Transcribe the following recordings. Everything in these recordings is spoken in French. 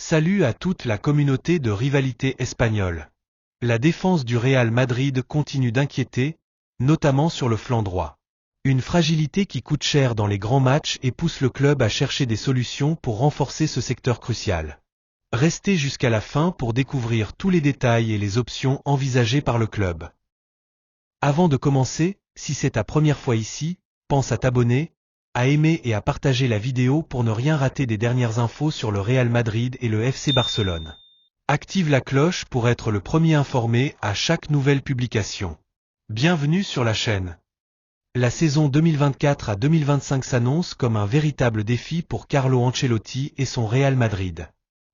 Salut à toute la communauté de rivalité espagnole. La défense du Real Madrid continue d'inquiéter, notamment sur le flanc droit. Une fragilité qui coûte cher dans les grands matchs et pousse le club à chercher des solutions pour renforcer ce secteur crucial. Restez jusqu'à la fin pour découvrir tous les détails et les options envisagées par le club. Avant de commencer, si c'est ta première fois ici, pense à t'abonner, à aimer et à partager la vidéo pour ne rien rater des dernières infos sur le Real Madrid et le FC Barcelone. Active la cloche pour être le premier informé à chaque nouvelle publication. Bienvenue sur la chaîne. La saison 2024 à 2025 s'annonce comme un véritable défi pour Carlo Ancelotti et son Real Madrid.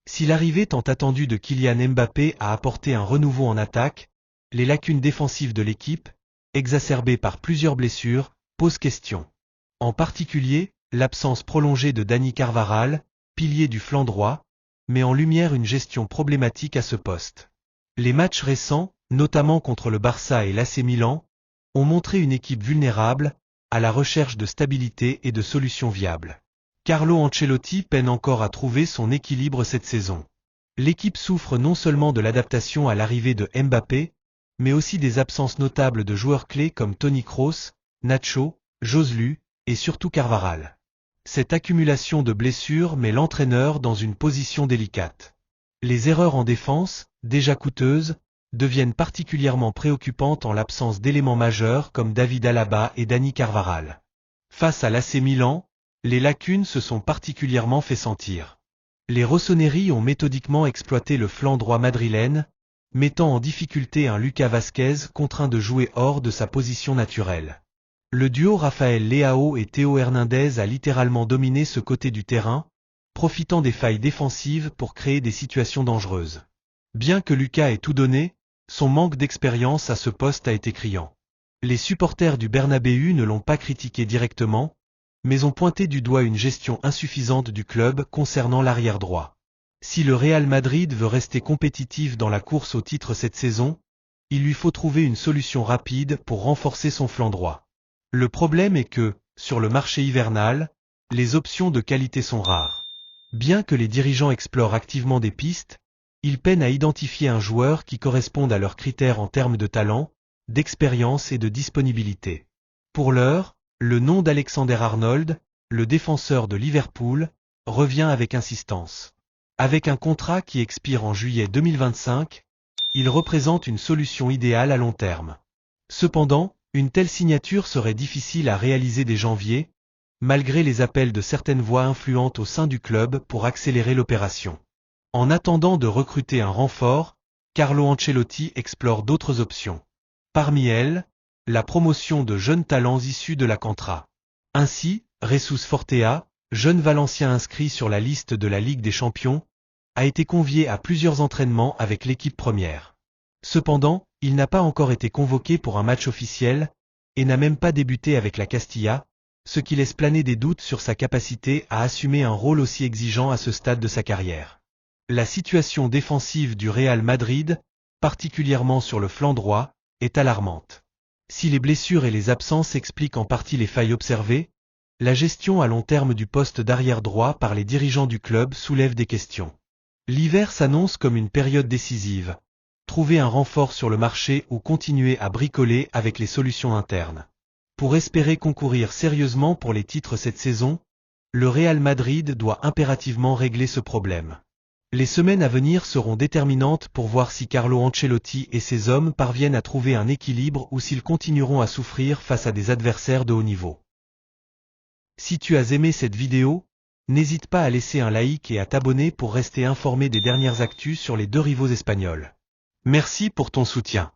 Si l'arrivée tant attendue de Kylian Mbappé a apporté un renouveau en attaque, les lacunes défensives de l'équipe, exacerbées par plusieurs blessures, posent question. En particulier, l'absence prolongée de Dani Carvajal, pilier du flanc droit, met en lumière une gestion problématique à ce poste. Les matchs récents, notamment contre le Barça et l'AC Milan, ont montré une équipe vulnérable, à la recherche de stabilité et de solutions viables. Carlo Ancelotti peine encore à trouver son équilibre cette saison. L'équipe souffre non seulement de l'adaptation à l'arrivée de Mbappé, mais aussi des absences notables de joueurs clés comme Toni Kroos, Nacho, Joselu, et surtout Carvajal. Cette accumulation de blessures met l'entraîneur dans une position délicate. Les erreurs en défense, déjà coûteuses, deviennent particulièrement préoccupantes en l'absence d'éléments majeurs comme David Alaba et Dani Carvajal. Face à l'AC Milan, les lacunes se sont particulièrement fait sentir. Les rossoneri ont méthodiquement exploité le flanc droit madrilène, mettant en difficulté un Lucas Vázquez contraint de jouer hors de sa position naturelle. Le duo Rafael Leao et Théo Hernandez a littéralement dominé ce côté du terrain, profitant des failles défensives pour créer des situations dangereuses. Bien que Lucas ait tout donné, son manque d'expérience à ce poste a été criant. Les supporters du Bernabéu ne l'ont pas critiqué directement, mais ont pointé du doigt une gestion insuffisante du club concernant l'arrière droit. Si le Real Madrid veut rester compétitif dans la course au titre cette saison, il lui faut trouver une solution rapide pour renforcer son flanc droit. Le problème est que, sur le marché hivernal, les options de qualité sont rares. Bien que les dirigeants explorent activement des pistes, ils peinent à identifier un joueur qui corresponde à leurs critères en termes de talent, d'expérience et de disponibilité. Pour l'heure, le nom d'Alexander-Arnold, le défenseur de Liverpool, revient avec insistance. Avec un contrat qui expire en juillet 2025, il représente une solution idéale à long terme. Cependant, une telle signature serait difficile à réaliser dès janvier, malgré les appels de certaines voix influentes au sein du club pour accélérer l'opération. En attendant de recruter un renfort, Carlo Ancelotti explore d'autres options. Parmi elles, la promotion de jeunes talents issus de la Cantra. Ainsi, Jesus Fortea, jeune Valencien inscrit sur la liste de la Ligue des Champions, a été convié à plusieurs entraînements avec l'équipe première. Cependant, il n'a pas encore été convoqué pour un match officiel, et n'a même pas débuté avec la Castilla, ce qui laisse planer des doutes sur sa capacité à assumer un rôle aussi exigeant à ce stade de sa carrière. La situation défensive du Real Madrid, particulièrement sur le flanc droit, est alarmante. Si les blessures et les absences expliquent en partie les failles observées, la gestion à long terme du poste d'arrière droit par les dirigeants du club soulève des questions. L'hiver s'annonce comme une période décisive. Trouver un renfort sur le marché ou continuer à bricoler avec les solutions internes. Pour espérer concourir sérieusement pour les titres cette saison, le Real Madrid doit impérativement régler ce problème. Les semaines à venir seront déterminantes pour voir si Carlo Ancelotti et ses hommes parviennent à trouver un équilibre ou s'ils continueront à souffrir face à des adversaires de haut niveau. Si tu as aimé cette vidéo, n'hésite pas à laisser un like et à t'abonner pour rester informé des dernières actus sur les deux rivaux espagnols. Merci pour ton soutien.